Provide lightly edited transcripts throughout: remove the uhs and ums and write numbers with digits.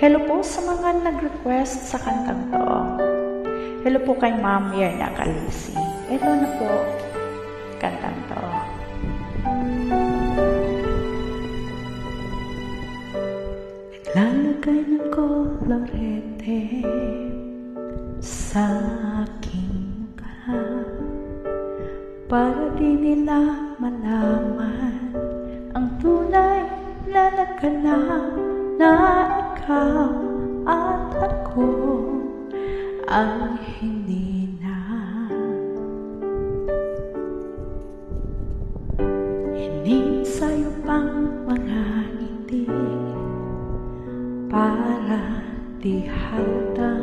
Hello po sa mga nag-request sa kantang to. Hello po kay Ma'am Yerna Calisi. Ito na po, kantang to. Naglalagay ng kolorete sa aking mukha para di nila malaman ang tunay na naganap na ikaw at ako ang hindi na. Hining sa'yo pang mga ngiti para di halata,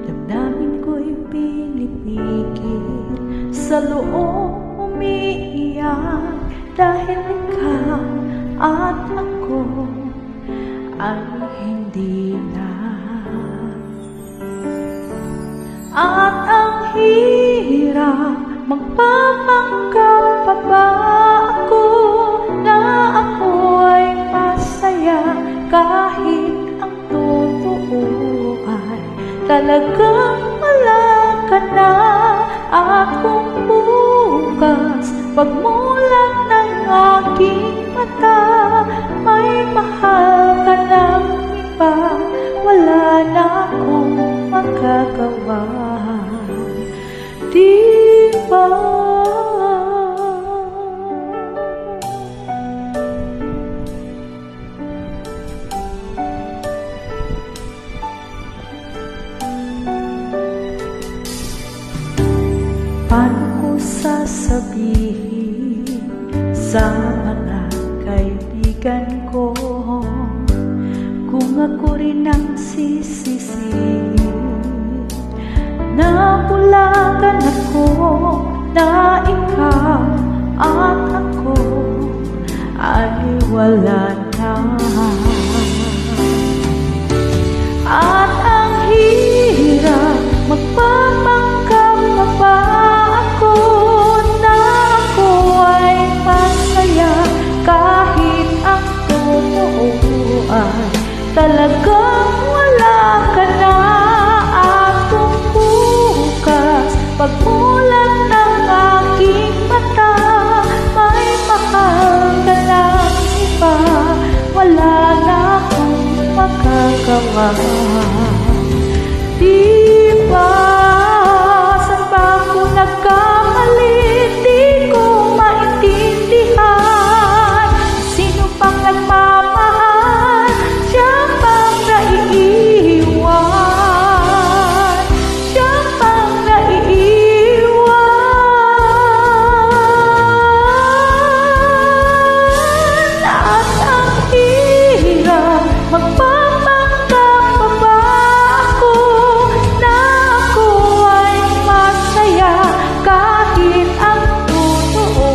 damdamin ko'y pinipigil, sa loob umiiyak dahil ikaw at ako ang hindi na. At ang hirap, magpapanggap pa ba ako na ako ay masaya kahit ang totoo ay talagang wala ka na. At kung bukas pagmulan ng aking mata may mahal ka ng iba, wala na akong magagawa, di ba? Paano ko sasabihin sa mga kaibigan ko kung ako rin ang sisisihin na bulagan ako, na ikaw at ako ay wala na. At ang hirap, magpapanggap pa ba ako na ako ay masaya kahit ang totoo ay talagang wala ka na. At kung bukas pagmulan ng aking mata may mahal ka ng iba, wala na akong magagawa, di ba? Saan ba ako nagkamali? Di ko maintindihan. Sino pang nagmamahal, siya pang naiiwan, siya pang naiiwan. At ang hirap, magpapanggap pa ba ako na ako ay masaya kahit ang totoo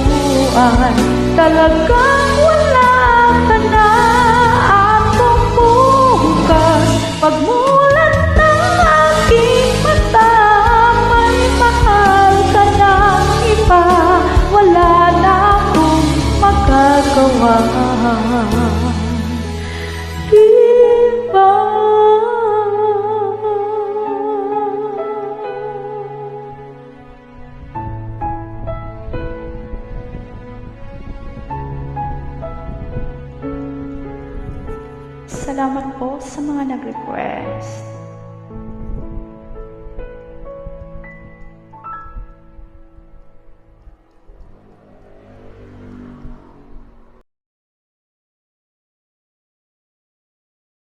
ay talagang wala ka na. At kung bukas pagmulan ng aking mata may mahal ka ng iba, wala na akong magagawa, di ba? Salamat po sa mga nag-request.